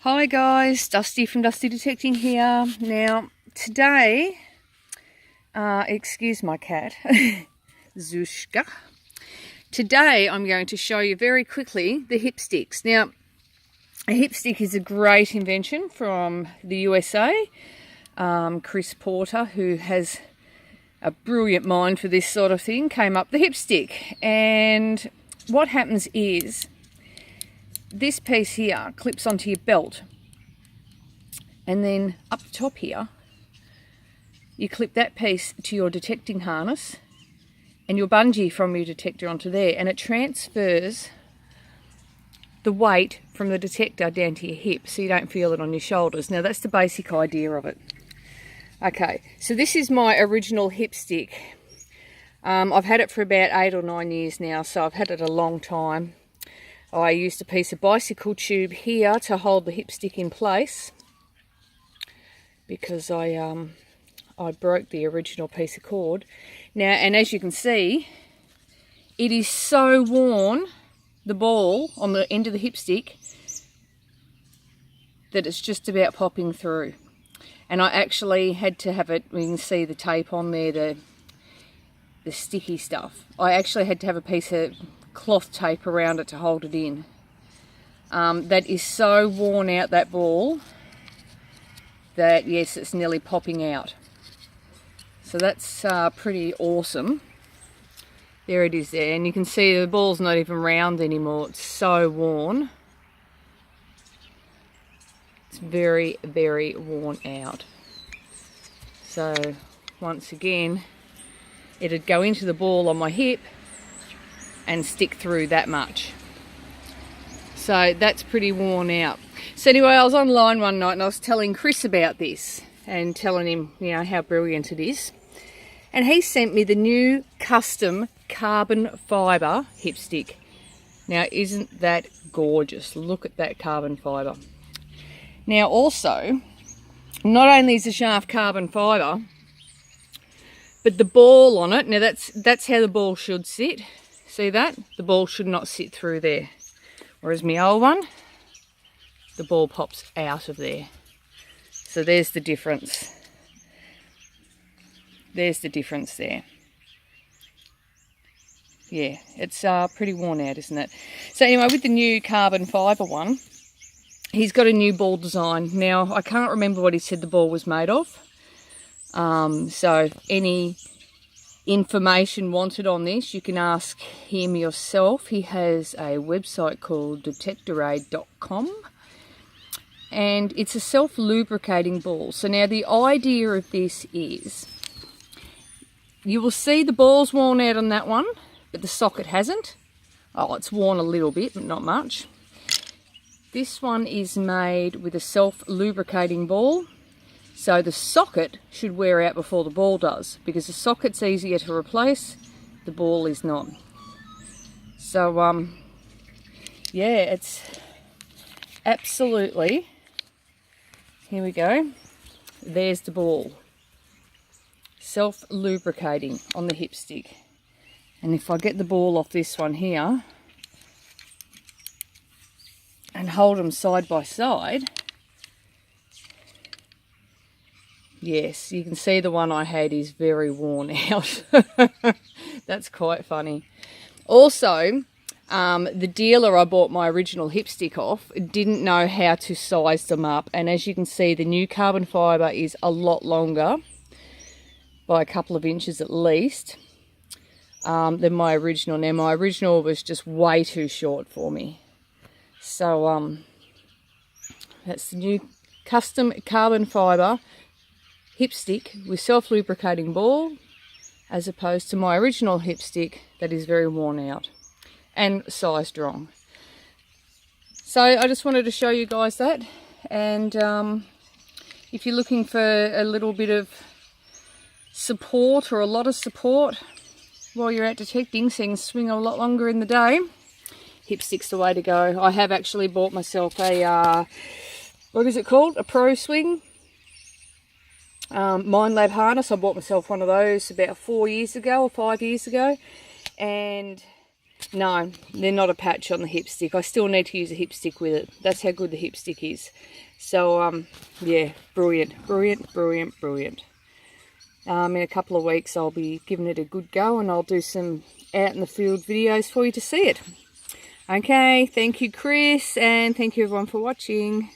Hi guys, Dusty from Dusty Detecting here. Now today, excuse my cat, Zushka. Today I'm going to show you very quickly the hip sticks. Now a hip stick is a great invention from the USA. Chris Porter, who has a brilliant mind for this sort of thing, came up with the hip stick. And what happens is, this piece here clips onto your belt, and then up the top here you clip that piece to your detecting harness and your bungee from your detector onto there, and it transfers the weight from the detector down to your hip so you don't feel it on your shoulders. Now that's the basic idea of it. Okay, so this is my original hip stick. I've had it for about 8 or 9 years now, so I've had it a long time. I used a piece of bicycle tube here to hold the hip stick in place because I broke the original piece of cord. Now, and as you can see, it is so worn, the ball on the end of the hip stick, that it's just about popping through. And I actually had to have it, you can see the tape on there, the sticky stuff. I actually had to have a piece of cloth tape around it to hold it in. That is so worn out, that ball, that yes, it's nearly popping out. So that's pretty awesome. There it is there, and you can see the ball's not even round anymore. It's so worn. It's very, very worn out. So once again, it'd go into the ball on my hip and stick through that much. So that's pretty worn out. So anyway, I was online one night and I was telling Chris about this and telling him, you know, how brilliant it is. And he sent me the new custom carbon fibre hip stick. Now isn't that gorgeous? Look at that carbon fibre. Now also, not only is the shaft carbon fibre, but the ball on it, now that's how the ball should sit. See that? The ball should not sit through there. Whereas my old one, the ball pops out of there. So there's the difference. There's the difference there. Yeah, it's pretty worn out, isn't it? So anyway, with the new carbon fibre one, he's got a new ball design. Now, I can't remember what he said the ball was made of. So any information wanted on this, you can ask him yourself. He has a website called detectoraid.com, and it's a self-lubricating ball. So now the idea of this is, you will see the ball's worn out on that one, but the socket hasn't. Oh, it's worn a little bit, but not much. This one is made with a self-lubricating ball. So the socket should wear out before the ball does, because the socket's easier to replace, the ball is not. So yeah, it's absolutely, here we go, there's the ball. Self-lubricating on the hip stick. And if I get the ball off this one here and hold them side by side, yes, you can see the one I had is very worn out. That's quite funny. Also, the dealer I bought my original hip stick off didn't know how to size them up. And as you can see, the new carbon fibre is a lot longer, by a couple of inches at least, than my original. Now, my original was just way too short for me. So, that's the new custom carbon fibre hip stick with self-lubricating ball, as opposed to my original hip stick that is very worn out and sized wrong. So I just wanted to show you guys that, and if you're looking for a little bit of support or a lot of support while you're out detecting, things swing a lot longer in the day, hip stick's the way to go. I have actually bought myself a what is it called, a Pro Swing Minelab harness. I bought myself one of those about 4 years ago or 5 years ago, and No, they're not a patch on the hip stick. I still need to use a hip stick with it. That's how good the hip stick is. So, yeah, brilliant, brilliant, brilliant, brilliant. In a couple of weeks, I'll be giving it a good go, and I'll do some out in the field videos for you to see it. Okay, thank you, Chris, and thank you everyone for watching.